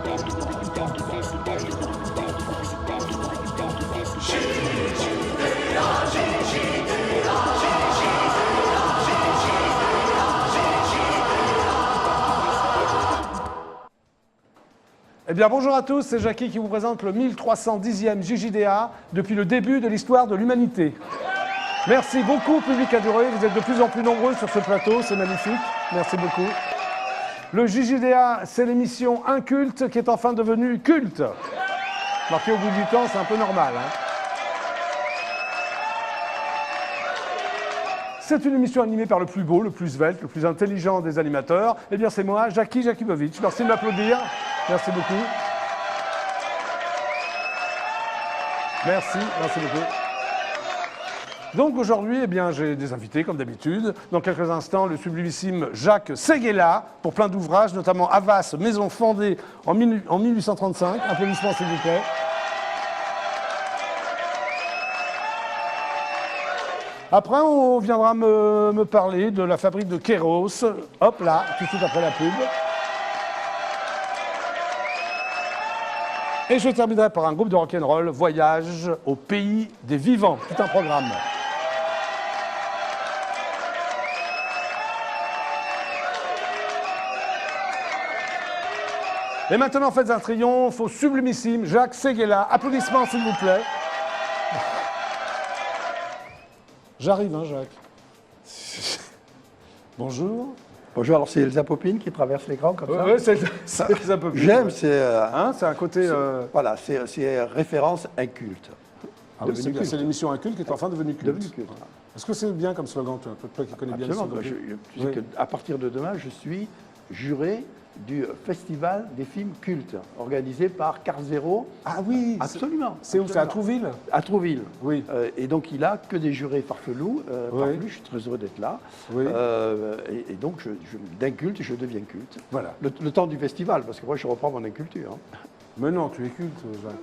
Eh bien, bonjour à tous, c'est Jackie qui vous présente le 1310e JJDA depuis le début de l'histoire de l'humanité. Merci beaucoup, public adoré, vous êtes de plus en plus nombreux sur ce plateau, c'est magnifique, merci beaucoup. Le JJDA, c'est l'émission inculte qui est enfin devenue culte. Marqué au bout du temps, c'est un peu normal. Hein. C'est une émission animée par le plus beau, le plus svelte, le plus intelligent des animateurs. Eh bien, c'est moi, Jackie Jakubowicz. Merci de m'applaudir. Merci beaucoup. Merci beaucoup. Donc aujourd'hui, eh bien, j'ai des invités, comme d'habitude. Dans quelques instants, le sublimissime Jacques Séguéla, pour plein d'ouvrages, notamment Havas, maison fondée en 1835. Applaudissements, s'il vous plaît. Après, on viendra me parler de la fabrique de Kéros. Hop là, tout de suite après la pub. Et je terminerai par un groupe de rock'n'roll, Voyage au pays des vivants. Tout un programme. Et maintenant, faites un triomphe au sublimissime Jacques Séguéla. Applaudissements, s'il vous plaît. J'arrive, hein, Jacques. Bonjour. Bonjour, alors c'est Elsa Popine qui traverse l'écran comme ça. Oui, c'est Elsa Popine. J'aime, c'est... Hein, c'est un côté... Voilà, c'est référence inculte. Ah oui, c'est l'émission inculte qui est enfin devenue culte. Devenue culte. Voilà. Est-ce que c'est bien comme slogan, toi qui connais bien le slogan? Tu sais qu'à partir de demain, je suis juré du Festival des films cultes, organisé par Carzero. Ah oui, absolument. C'est où? C'est à Trouville? À Trouville. Oui. Et donc, il a que des jurés farfelus. Je suis très heureux d'être là. Oui. Et donc, d'inculte, je deviens culte. Voilà. Le temps du festival, parce que moi, je reprends mon inculture. Hein. Mais non, tu es culte, Jacques.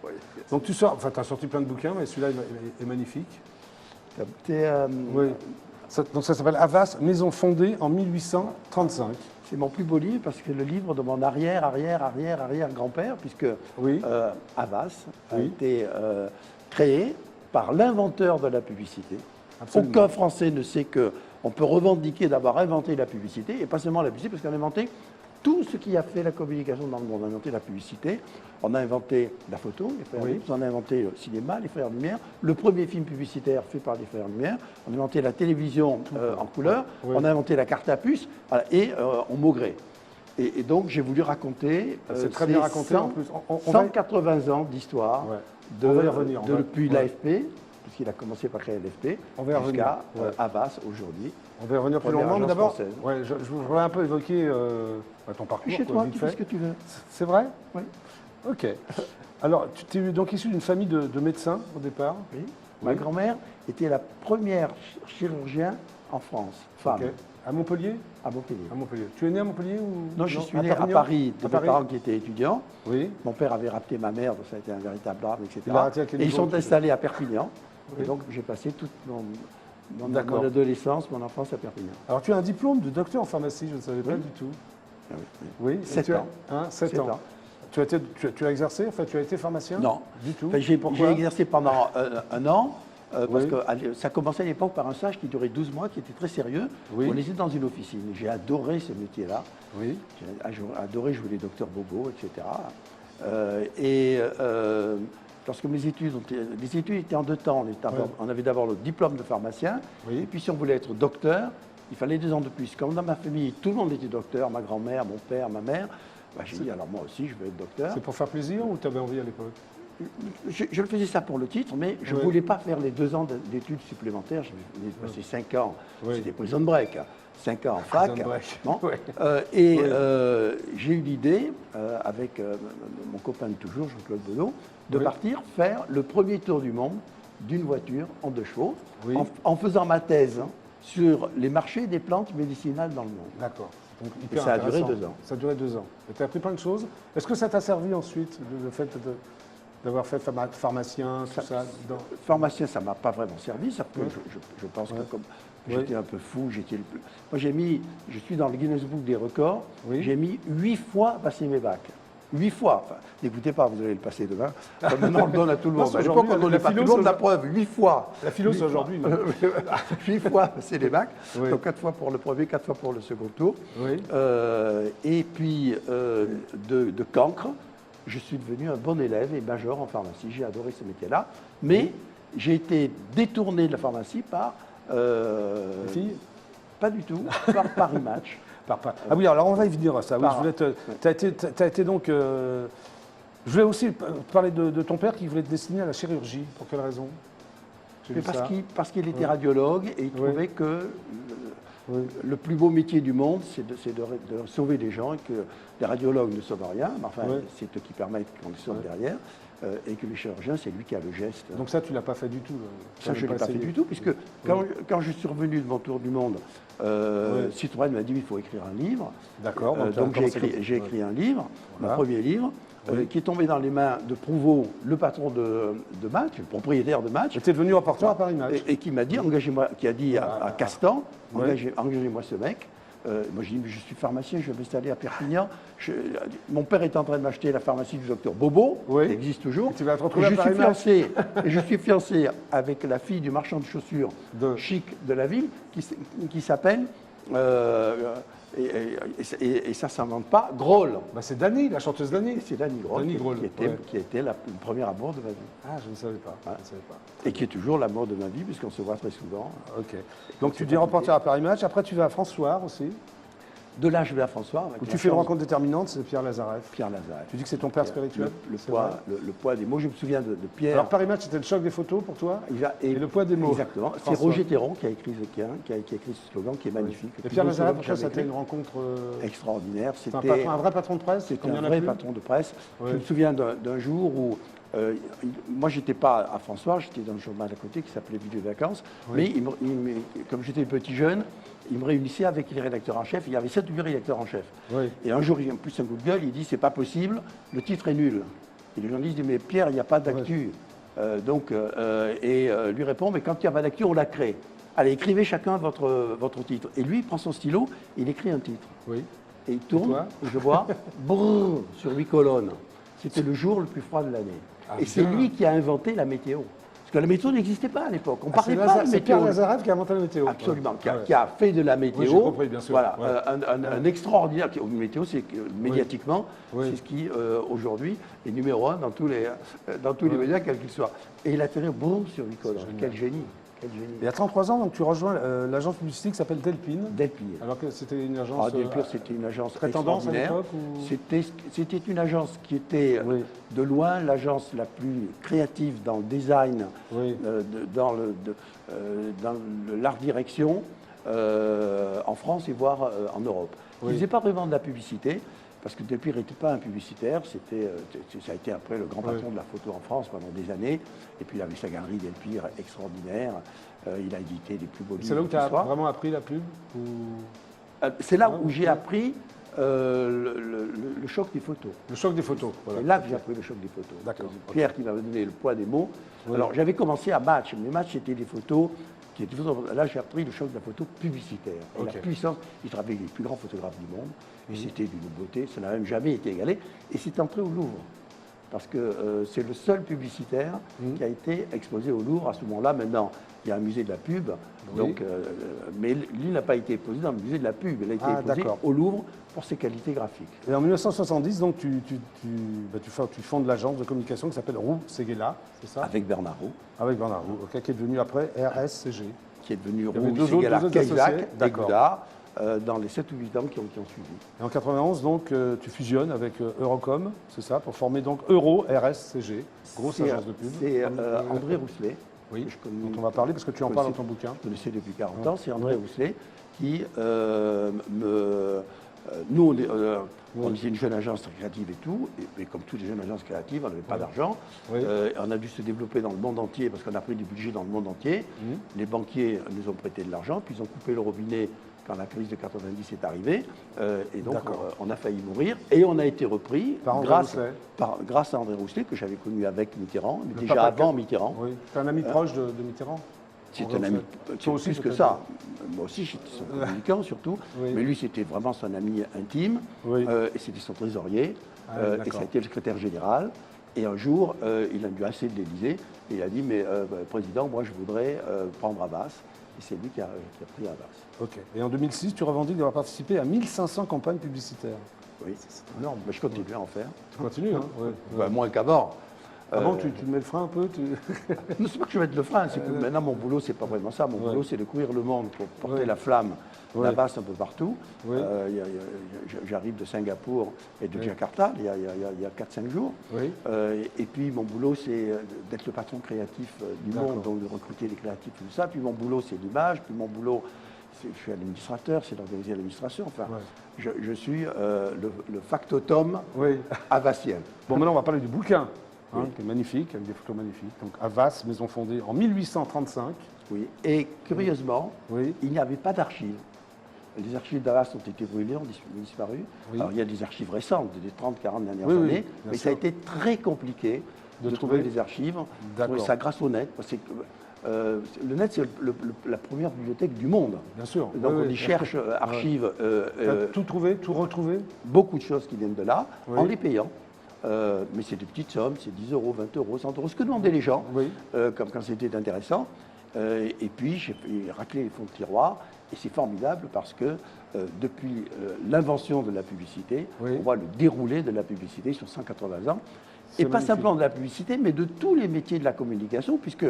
Oui. Donc, tu sors... Enfin, tu as sorti plein de bouquins, mais celui-là est magnifique. Oui. Donc, ça s'appelle Havas, maison fondée en 1835. C'est mon plus beau livre parce que le livre de mon arrière-grand-père, puisque Havas a été créé par l'inventeur de la publicité. Absolument. Aucun Français ne sait qu'on peut revendiquer d'avoir inventé la publicité, et pas seulement la publicité, parce qu'on a inventé tout ce qui a fait la communication dans le monde. On a inventé la publicité, on a inventé la photo, les frères Lumière, on a inventé le cinéma, les frères Lumière, le premier film publicitaire fait par les frères Lumière, on a inventé la télévision en couleur, on a inventé la carte à puce, et on maugré. Et donc j'ai voulu raconter c'est très bien raconté, en plus. 180 ans d'histoire depuis l'AFP, puisqu'il a commencé par créer l'AFP, jusqu'à Havas aujourd'hui. On va y revenir plus longuement, mais d'abord, je voudrais un peu évoquer ton parcours. Chez toi, tu fais ce que tu veux. C'est vrai? Oui. Ok. Alors, tu es donc issu d'une famille de médecins au départ? Oui. Ma grand-mère était la première chirurgien en France, femme. Okay. À Montpellier? À Montpellier. À Montpellier. Tu es né à Montpellier ou... Non, je suis né à Paris, de mes parents qui étaient étudiants. Oui. Mon père avait rapté ma mère, donc ça a été un véritable drame, etc. Et ils sont installés à Perpignan. Oui. Et donc, j'ai passé toute mon adolescence, mon enfance à Perpignan. Alors, tu as un diplôme de docteur en pharmacie, je ne savais pas du tout. Oui, 7 ans. 7 ans. Tu as exercé, enfin, tu as été pharmacien? Non. Du tout. Enfin, j'ai exercé pendant un an, parce que ça commençait à l'époque par un stage qui durait 12 mois, qui était très sérieux. Oui. On était dans une officine. J'ai adoré ce métier-là. Oui. J'ai adoré jouer les docteurs bobos, etc. Lorsque les études étaient en 2 temps. On avait d'abord le diplôme de pharmacien, et puis si on voulait être docteur, il fallait 2 ans de plus. Comme dans ma famille, tout le monde était docteur, ma grand-mère, mon père, ma mère, j'ai dit alors moi aussi je veux être docteur. C'est pour faire plaisir ou tu avais envie à l'époque? Je le faisais ça pour le titre, mais je ne voulais pas faire les 2 ans d'études supplémentaires. J'ai passé 5 ans, c'était prison break, 5 ans en fac. Bon. J'ai eu l'idée, avec mon copain de toujours, Jean-Claude Bonneau, de partir faire le premier tour du monde d'une voiture en 2 chevaux, en faisant ma thèse sur les marchés des plantes médicinales dans le monde. D'accord. Et ça a duré 2 ans. Ça a duré 2 ans. Et tu as appris plein de choses. Est-ce que ça t'a servi ensuite, le fait d'avoir fait pharmacien, tout ça Pharmacien, ça ne m'a pas vraiment servi. Ça peut, je pense que comme j'étais un peu fou, j'étais le plus... Moi, je suis dans le Guinness Book des records, j'ai mis 8 fois à passer mes bacs. 8 fois. Enfin, n'écoutez pas, vous allez le passer demain. Maintenant, on le donne à tout le monde. Non, À l'époque, on ne donnait pas tout le monde la preuve. 8 fois. La philo, c'est aujourd'hui. 8 fois, c'est les bacs. Oui. Donc 4 fois pour le premier, 4 fois pour le second tour. Oui. Et puis, de cancre, je suis devenu un bon élève et major en pharmacie. J'ai adoré ce métier-là. Mais j'ai été détourné de la pharmacie par... Les filles? Pas du tout, par Paris Match. Ah oui, alors on va y venir à ça. Oui, tu as été donc... je voulais aussi parler de ton père qui voulait te destiner à la chirurgie. Pour quelle raison? Parce qu'il était radiologue et il trouvait que le plus beau métier du monde, c'est de sauver des gens et que les radiologues ne sauvent rien, mais enfin, c'est eux qui permettent qu'on les sauve derrière. Et que le chirurgien, c'est lui qui a le geste. Donc ça, tu ne l'as pas fait du tout? Ça, je ne l'ai pas fait du tout, puisque quand je suis revenu de mon tour du monde, Citroën m'a dit il faut écrire un livre. D'accord. Donc j'ai écrit un livre, mon premier livre, qui est tombé dans les mains de Prouveau, le patron de Match, le propriétaire de Match. Tu es devenu rapporteur à Paris Match. Et qui m'a dit, engagez-moi, qui a dit à Castan, engagez-moi ce mec. Moi, je dis, mais je suis pharmacien, je vais m'installer à Perpignan. Mon père est en train de m'acheter la pharmacie du docteur Bobo, qui existe toujours. Et tu vas te retrouver à Paris Match. Et je suis fiancé avec la fille du marchand de chaussures chic de la ville, qui s'appelle, et ça ne s'invente pas, Grohl. Bah, c'est Dany, la chanteuse Dany. C'est Dany Grohl, qui était le premier amour de ma vie. Ah, je ne savais pas. Je ne savais pas. Et qui est toujours l'amour de ma vie, puisqu'on se voit très souvent. Ok. Donc tu dis reporter à Paris Match, après tu vas à François aussi. De là, je vais à François. Où tu fais une rencontre déterminante, c'est Pierre Lazareff. Pierre Lazareff. Tu dis que c'est ton père spirituel? Le poids des mots. Je me souviens de Pierre. Alors Paris Match, c'était le choc des photos pour toi? Et le poids des mots. Exactement. C'est Roger Théron qui a écrit ce slogan qui est magnifique. Et Pierre Lazareff, ça a été une rencontre extraordinaire. C'était un vrai patron de presse? C'était un vrai patron de presse. Je me souviens d'un jour où moi, je n'étais pas à François, j'étais dans le journal à côté qui s'appelait Vidéo Vacances. Mais comme j'étais petit jeune, il me réunissait avec les rédacteurs en chef. Il y avait 7 ou 8 rédacteurs en chef. Et un jour, il a plus un coup de gueule, il dit c'est pas possible, le titre est nul. Et les journalistes disent mais Pierre, il n'y a pas d'actu. Lui répond mais quand il n'y a pas d'actu, on la crée. Allez, écrivez chacun votre titre. Et lui, il prend son stylo, il écrit un titre. Et il tourne, et je vois, brrr, sur 8 colonnes. C'était le jour le plus froid de l'année. Et c'est lui qui a inventé la météo. Parce que la météo n'existait pas à l'époque. On parlait pas de météo. C'est Pierre Lazareff qui a inventé la météo. Absolument, qui a fait de la météo. Oui, j'ai compris, bien sûr. Voilà, un extraordinaire. Une météo, c'est médiatiquement, c'est ce qui aujourd'hui est numéro 1 dans tous les médias, quels qu'ils soient. Et il a fait boum sur Nicolas. Quel génie. Et à 33 ans, donc, tu rejoins l'agence publicité qui s'appelle Delpine. Delpine. Alors que c'était une agence. Delpine, c'était une agence très tendance à l'époque C'était une agence qui était de loin l'agence la plus créative dans le design, dans l'art direction en France et voire en Europe. Ils ne faisaient pas vraiment de la publicité. Parce que Delpire n'était pas un publicitaire, ça a été après le grand patron de la photo en France pendant des années. Et puis il avait sa galerie Delpire extraordinaire. Il a édité les plus beaux livres. C'est là où tu as vraiment appris la pub C'est là où j'ai appris le choc des photos. Le choc des photos. Voilà. C'est là que j'ai appris le choc des photos. D'accord. Pierre qui m'avait donné le poids des mots. Alors j'avais commencé à Match. Mes Match, c'était des photos. Là, j'ai appris le choc de la photo publicitaire. Et la puissance, il travaillait avec les plus grands photographes du monde. Et c'était d'une beauté, ça n'a même jamais été égalé. Et c'est entré au Louvre. Parce que c'est le seul publicitaire qui a été exposé au Louvre à ce moment-là. Maintenant, il y a un musée de la pub. Donc, mais lui n'a pas été exposé dans le musée de la pub. Il a été exposé au Louvre pour ses qualités graphiques. Et en 1970, donc, tu fondes l'agence de communication qui s'appelle Roux Séguéla, c'est ça? Avec Bernard Roux. Avec Bernard Roux, qui est devenu après RSCG. Qui est devenu Roux Séguéla, Cahuzac et Godard. Dans les 7 ou 8 ans qui ont suivi. Et en 91, donc, tu fusionnes avec Eurocom, c'est ça, pour former donc Euro RSCG, grosse agence de pub. C'est André Rousselet. Oui, dont on va parler parce que tu en parles dans ton bouquin. Je connaissais depuis 40 ans. C'est André Rousselet qui nous, on était une jeune agence créative et tout, et comme toutes les jeunes agences créatives, on n'avait pas d'argent. On a dû se développer dans le monde entier parce qu'on a pris du budget dans le monde entier. Les banquiers nous ont prêté de l'argent, puis ils ont coupé le robinet quand la crise de 90 est arrivée. Et donc, on a failli mourir. Et on a été repris grâce à André Rousselet, que j'avais connu avec Mitterrand, mais déjà avant Mitterrand. Oui. Tu es un ami proche de Mitterrand? C'est un ami, plus que ça. Moi aussi, j'étais son communicant surtout, mais lui, c'était vraiment son ami intime, et c'était son trésorier, et ça a été le secrétaire général. Et un jour, il a dû assez de l'Élysée, et il a dit, mais Président, moi, je voudrais prendre Havas. Et c'est lui qui a pris Havas. Ok. Et en 2006, tu revendiques d'avoir participé à 1500 campagnes publicitaires. Oui, c'est énorme. Mais je continue à en faire. Tu continues, hein? Bah, moins qu'avant. Avant, tu mets le frein un peu Non, c'est pas que je mette le frein, c'est que maintenant mon boulot, c'est pas vraiment ça. Mon boulot, c'est de courir le monde pour porter la flamme d'Havas un peu partout. J'arrive de Singapour et de Jakarta il y a 4-5 jours. Et puis mon boulot, c'est d'être le patron créatif du monde, donc de recruter les créatifs, tout ça. Puis mon boulot, c'est l'image. Puis mon boulot, je suis administrateur, c'est d'organiser l'administration. Enfin, je suis le factotum havasien. Bon, maintenant, on va parler du bouquin. Qui est magnifique, avec des photos magnifiques. Donc Havas, maison fondée en 1835. Oui, et curieusement, il n'y avait pas d'archives. Les archives d'Havas ont été brûlées, ont disparu. Alors il y a des archives récentes, des 30-40 dernières années, mais ça a été très compliqué de trouver des archives. Ça grâce au net. Parce que, le net, c'est la première bibliothèque du monde. Bien sûr. Donc on y cherche archives. Tout trouvé, tout retrouvé. Beaucoup de choses qui viennent de là, en les payant. Mais c'est des petites sommes, c'est 10 euros, 20 euros, 100 euros, ce que demandaient les gens, comme quand c'était intéressant. Et puis j'ai raclé les fonds de tiroir, et c'est formidable parce que depuis l'invention de la publicité, on voit le déroulé de la publicité sur 180 ans. Et pas simplement de la publicité, mais de tous les métiers de la communication, puisque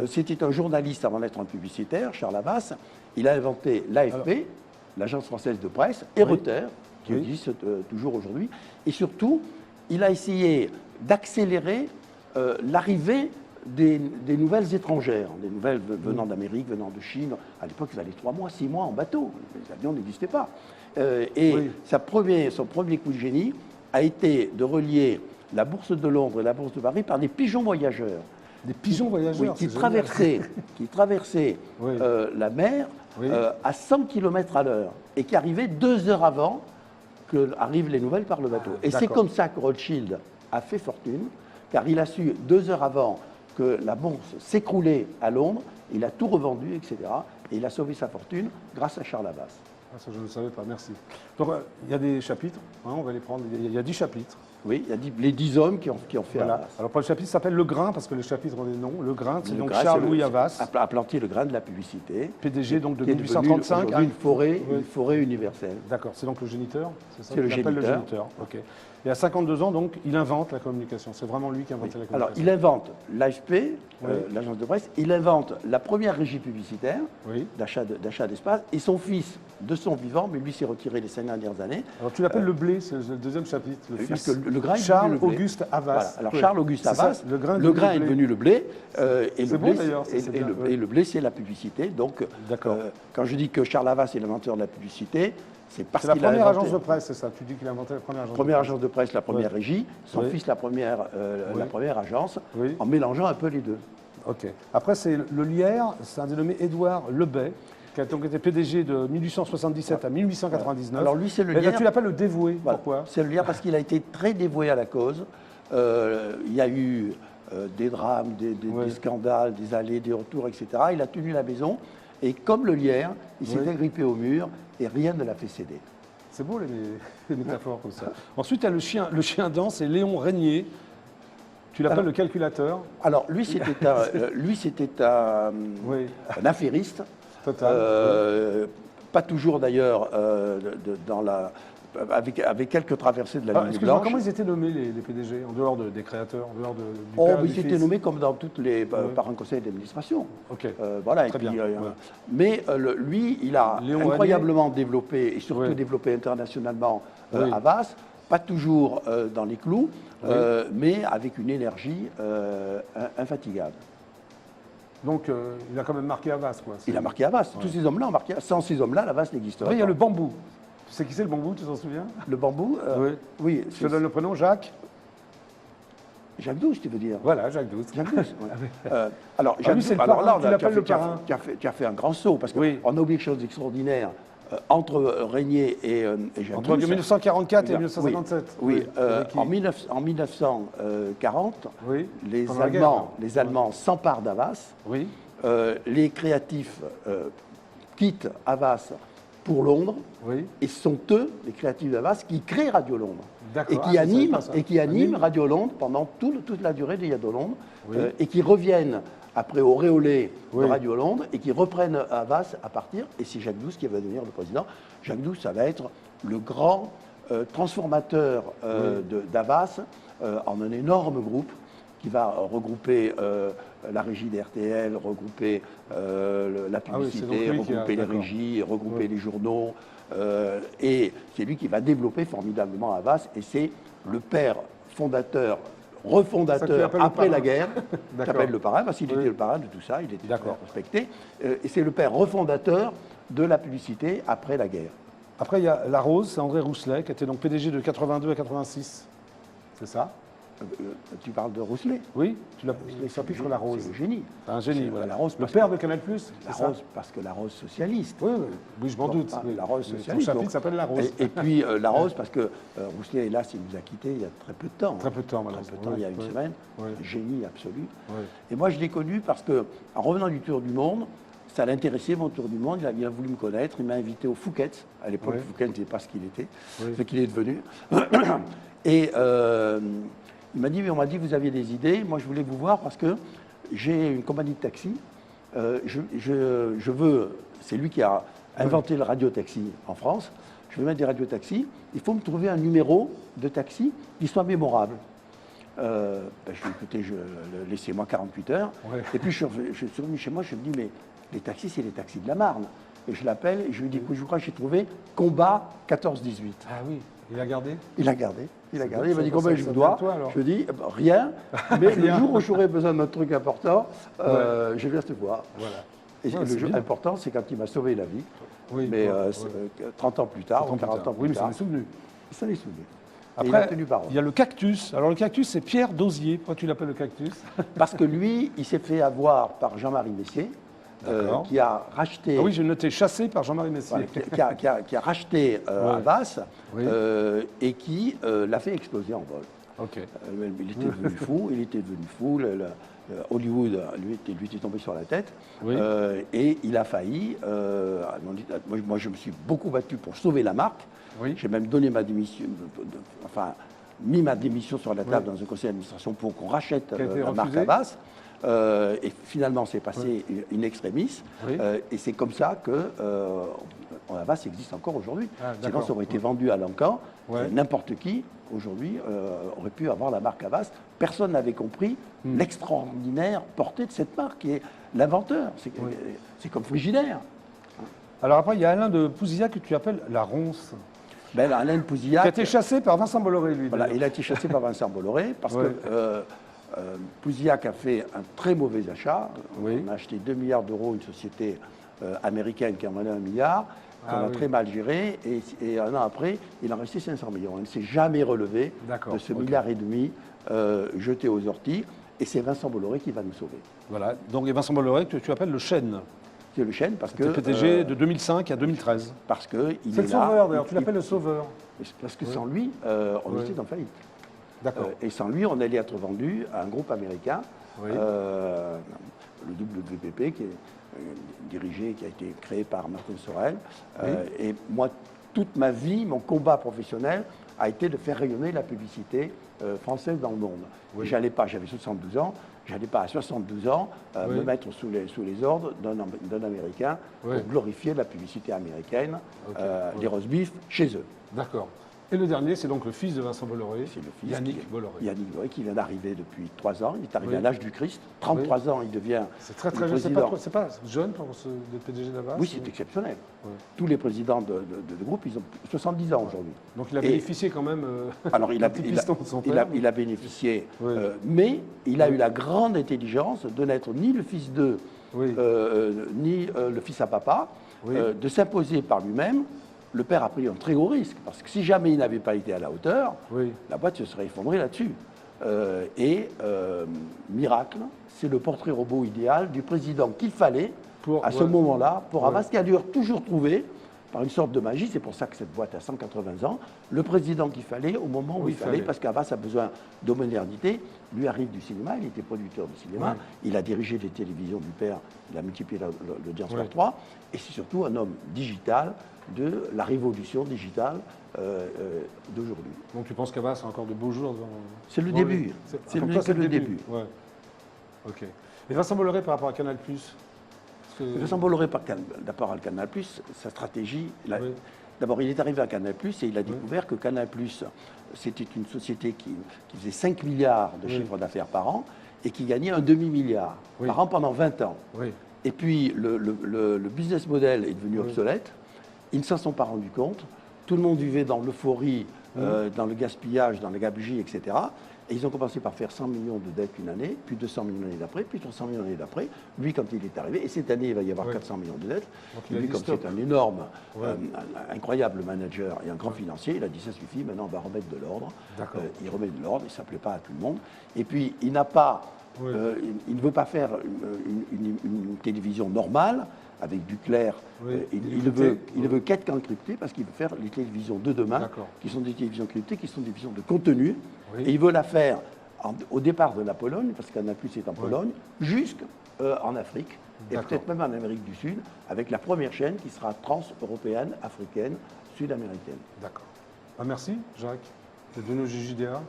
c'était un journaliste avant d'être un publicitaire, Charles Havas. Il a inventé l'AFP, l'Agence française de presse, et Reuters, qui existe toujours aujourd'hui. Et surtout, il a essayé d'accélérer l'arrivée des nouvelles étrangères, des nouvelles venant d'Amérique, venant de Chine. À l'époque, il fallait 3 mois, 6 mois en bateau. Les avions n'existaient pas. Son premier coup de génie a été de relier la bourse de Londres et la bourse de Paris par des pigeons voyageurs. Des pigeons voyageurs, qui traversaient la mer à 100 km à l'heure et qui arrivaient 2 heures avant que arrivent les nouvelles par le bateau. Et c'est comme ça que Rothschild a fait fortune, car il a su 2 heures avant que la bourse s'écroulait à Londres, il a tout revendu, etc. Et il a sauvé sa fortune grâce à Charles Havas. Ah, ça, je ne savais pas, merci. Donc, il y a des chapitres, on va les prendre. Il y a 10 chapitres. Oui, il y a les 10 hommes qui ont fait Havas. Alors, pour le chapitre s'appelle Le Grain, parce que les chapitres ont des noms. Le Grain, c'est donc Charles-Louis Havas. A planté le grain de la publicité. PDG donc de 1835 à une forêt universelle. D'accord, c'est donc le géniteur, c'est ça? C'est le géniteur. Ok. Et à 52 ans, donc, il invente la communication. C'est vraiment lui qui a inventé la communication. Alors, il invente l'AFP, l'agence de presse. Il invente la première régie publicitaire d'achat d'espace. Et son fils, de son vivant, mais lui s'est retiré les 5 dernières années. Alors, tu l'appelles le blé, c'est le deuxième chapitre. Le fils, parce que le grain Charles-Auguste Havas. Voilà. Alors, Charles-Auguste Havas, le grain est devenu le blé. Et le blé, c'est la publicité. Donc, quand je dis que Charles Havas est l'inventeur de la publicité, c'est parce qu'il a inventé... C'est la première agence de presse, c'est ça? Tu dis qu'il a inventé la première agence de presse. La première régie, son fils la première agence, en mélangeant un peu les deux. Ok. Après, c'est le Lierre, c'est un dénommé Édouard Lebay, qui a donc été PDG de 1877 à 1899. Alors lui, c'est le Lierre. Tu l'appelles le dévoué, pourquoi? C'est le Lierre parce qu'il a été très dévoué à la cause. Il y a eu des drames, des scandales, des allées, des retours, etc. Il a tenu la maison. Et comme le Lierre, il s'est agrippé au mur et rien ne l'a fait céder. C'est beau les métaphores comme ça. Ensuite, il y a le chien danse et Léon Régnier. Tu l'appelles le calculateur? Alors, lui, c'était un affairiste. Total. Pas toujours d'ailleurs avec quelques traversées de la ligne blanche. Comment ils étaient nommés les PDG, en dehors des créateurs, en dehors du père, ils étaient nommés comme dans toutes les par un conseil d'administration. Ok. Voilà. Très bien. Mais lui, il a incroyablement développé et surtout développé internationalement Havas, pas toujours dans les clous, mais avec une énergie infatigable. Donc, il a quand même marqué Havas, quoi. Il a marqué Havas. Tous ces hommes-là ont marqué. Sans ces hommes-là, Havas n'existerait pas. Il y a le bambou. Tu sais qui c'est le bambou, tu t'en souviens? Le bambou Oui. Je te donne le prénom, Jacques. Jacques Douce, tu veux dire? Voilà, Jacques Douce. Jacques Douce. Alors, Jacques Douce, là, tu as fait un grand saut, parce qu'on a oublié quelque chose d'extraordinaire. Entre Régnier et Jacques Douce. Entre 1944 et 1957. En 1940, les Allemands s'emparent d'Havas les créatifs quittent Havas pour Londres, et ce sont eux, les créatifs d'Havas, qui créent Radio Londres. Et qui animent Radio Londres pendant toute la durée de Radio Londres, et qui reviennent après au Réolé de Radio Londres, et qui reprennent Havas à partir, et c'est Jacques Douce qui va devenir le président. Jacques Douce, ça va être le grand transformateur d'Havas en un énorme groupe qui va regrouper la régie des RTL, regrouper la publicité, regrouper les régies, regrouper les journaux. Et c'est lui qui va développer formidablement Havas, et c'est le père fondateur, refondateur après la guerre, qui s'appelle le parrain, parce qu'il était le parrain de tout ça, il était respecté. Et c'est le père refondateur de la publicité après la guerre. Après, il y a La Rose, c'est André Rousselet, qui était donc PDG de 82 à 86. C'est ça? Tu parles de Rousselet? Oui, tu l'as s'appuie sur La Rose. C'est le génie. C'est un génie, voilà. La Rose, le père de Canal+. La Rose, parce que La Rose socialiste. Oui, je m'en doute. La Rose socialiste. Son chapitre s'appelle La Rose. Et puis La Rose, parce que Rousselet, hélas, il nous a quittés il y a très peu de temps. Très peu de temps, malheureusement. Très peu de temps, il y a une semaine. Génie absolu. Et moi, je l'ai connu parce que, en revenant du Tour du Monde, ça l'intéressait, mon Tour du Monde, il a voulu me connaître, il m'a invité au Fouquet's. À l'époque, Fouquet n'était pas ce qu'il était, ce qu'il est devenu. Et il m'a dit, mais on m'a dit que vous aviez des idées, moi je voulais vous voir parce que j'ai une compagnie de taxi, je veux, c'est lui qui a inventé le radiotaxi en France, je veux mettre des radiotaxis, il faut me trouver un numéro de taxi qui soit mémorable. Je lui ai dit, écoutez, laissez-moi 48 heures. Et puis je suis revenu chez moi, je me dis, mais les taxis, c'est les taxis de la Marne. Et je l'appelle et je lui dis, je crois que j'ai trouvé Combat 14-18. Ah oui, il a gardé? Il a gardé. Il m'a dit, combien je vous dois? Je lui ai dit, rien, mais le jour où j'aurai besoin d'un truc important, je viens te voir. Voilà. Et le jour important, c'est quand il m'a sauvé la vie. Oui, mais 30 ans plus tard, ou 40 ans plus tard. Oui, mais ça m'est souvenu. Ça m'est souvenu. Après, il y a le cactus. Alors le cactus, c'est Pierre Dosier. Pourquoi tu l'appelles le cactus? Parce que lui, il s'est fait avoir par Jean-Marie Messier, qui a racheté... Ah oui, j'ai noté, chassé par Jean-Marie Messier. Voilà, qui a racheté Havas et qui l'a fait exploser en vol. Il était devenu fou, Hollywood lui était tombé sur la tête, et il a failli... moi, je me suis beaucoup battu pour sauver la marque. J'ai même donné ma démission, mis ma démission sur la table dans un conseil d'administration pour qu'on rachète la marque Havas. Et finalement, c'est passé in extremis. Et c'est comme ça que Havas existe encore aujourd'hui. Sinon, ça aurait été vendu à l'encan. N'importe qui, aujourd'hui, aurait pu avoir la marque Havas. Personne n'avait compris l'extraordinaire portée de cette marque, qui est l'inventeur. C'est comme Frigidaire. Alors après, il y a Alain de Pouzillac que tu appelles la ronce. Alain de Pouzillac... Qui a été chassé par Vincent Bolloré, lui. Voilà, il a été chassé par Vincent Bolloré parce que... Pouzillac a fait un très mauvais achat. On a acheté 2 milliards d'euros une société américaine qui en valait 1 milliard, qu'on a très mal géré, et un an après, il en restait 500 millions. Il ne s'est jamais relevé de ce milliard et demi jeté aux orties, et c'est Vincent Bolloré qui va nous sauver. Voilà, donc Vincent Bolloré que tu appelles le chêne. C'est le chêne parce que... PDG de 2005 à 2013. Parce que c'est le sauveur, d'ailleurs, tu l'appelles le sauveur. Parce que sans lui, on était en faillite. Et sans lui, on allait être vendu à un groupe américain, le WPP, qui est qui a été créé par Martin Sorel. Et moi, toute ma vie, mon combat professionnel a été de faire rayonner la publicité française dans le monde. J'allais pas, j'avais 72 ans, j'allais pas à 72 ans me mettre sous les ordres d'un Américain pour glorifier la publicité américaine, les roast beef chez eux. D'accord. Et le dernier, c'est donc le fils de Vincent Bolloré, c'est le fils Yannick Bolloré. Yannick Bolloré, qui vient d'arriver depuis 3 ans. Il est arrivé à l'âge du Christ. 33 ans, il devient. C'est très jeune. C'est pas jeune pour d'être PDG d'Havas? Oui, c'est exceptionnel. Tous les présidents de groupe, ils ont 70 ans aujourd'hui. Donc il a bénéficié quand même. Alors il a bénéficié, mais il a eu la grande intelligence de n'être ni le fils d'eux, ni le fils à papa, de s'imposer par lui-même. Le père a pris un très gros risque, parce que si jamais il n'avait pas été à la hauteur, la boîte se serait effondrée là-dessus. Miracle, c'est le portrait robot idéal du président qu'il fallait à ce moment-là pour Havas, qui a dû toujours trouver par une sorte de magie. C'est pour ça que cette boîte a 180 ans. Le président qu'il fallait au moment où il fallait, parce qu'Havas a besoin de modernité. Lui arrive du cinéma, il était producteur de cinéma, il a dirigé les télévisions du père, il a multiplié l'audience par 3, et c'est surtout un homme digital de la révolution digitale d'aujourd'hui. Donc tu penses qu'Havas a encore de beaux jours devant... C'est le début. C'est le début. Ouais. Ok. Et Vincent Bolloré par rapport à Canal+. Vincent Bolloré par rapport à Canal+, sa stratégie... D'abord, il est arrivé à Canal+, et il a découvert que Canal+, c'était une société qui faisait 5 milliards de chiffre d'affaires par an et qui gagnait un demi-milliard par an pendant 20 ans. Et puis, le business model est devenu obsolète. Ils ne s'en sont pas rendus compte. Tout le monde vivait dans l'euphorie, dans le gaspillage, dans la gabegie, etc. Et ils ont commencé par faire 100 millions de dettes une année, puis 200 millions l'année d'après, puis 300 millions l'année d'après. Lui, quand il est arrivé, et cette année, il va y avoir 400 millions de dettes. Lui, comme c'est un énorme, incroyable manager et un grand financier, il a dit ça suffit, maintenant on va remettre de l'ordre. Il remet de l'ordre, il ne plaît pas à tout le monde. Et puis, il n'a pas, il ne veut pas faire une télévision normale, avec du clair. Il ne veut qu'être encrypté parce qu'il veut faire les télévisions de demain, qui sont des télévisions cryptées, qui sont des télévisions de contenu. Et il veut la faire au départ de la Pologne, parce qu'Canal+ est en Pologne, jusqu'en Afrique, et peut-être même en Amérique du Sud, avec la première chaîne qui sera trans-européenne, africaine, sud-américaine. D'accord. Merci, Jacques. C'est de nos JJDA.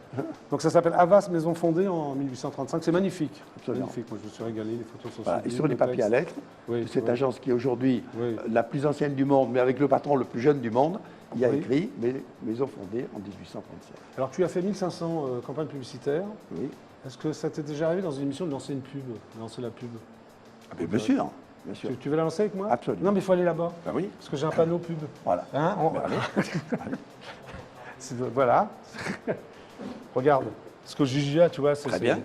Donc ça s'appelle Havas Maison Fondée en 1835. C'est magnifique. Absolument. Magnifique. Moi, je me suis régalé. Les photos sont Et sur les papiers à lettres, de cette agence qui est aujourd'hui la plus ancienne du monde, mais avec le patron le plus jeune du monde, il y a écrit Maison Fondée en 1837. Alors tu as fait 1500 campagnes publicitaires. Oui. Est-ce que ça t'est déjà arrivé dans une émission de lancer une pub, de lancer la pub? Bien sûr. Bien sûr. Tu veux la lancer avec moi? Absolument. Non, mais il faut aller là-bas. Oui. Parce que j'ai un panneau pub. Voilà. Hein, voilà. Regarde. Parce que JJA, tu vois, c'est... Très bien.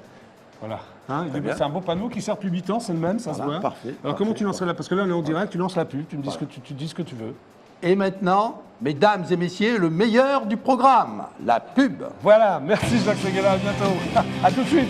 Voilà. Hein, c'est un beau panneau qui sert depuis 8 ans, c'est le même, ça se voit. Parfait. Alors comment tu lancerais là? Parce que là, on est en direct, tu lances la pub, tu me dis, tu dis ce que tu veux. Et maintenant, mesdames et messieurs, le meilleur du programme, la pub. Voilà, merci Jacques Seguela, à bientôt. À tout de suite.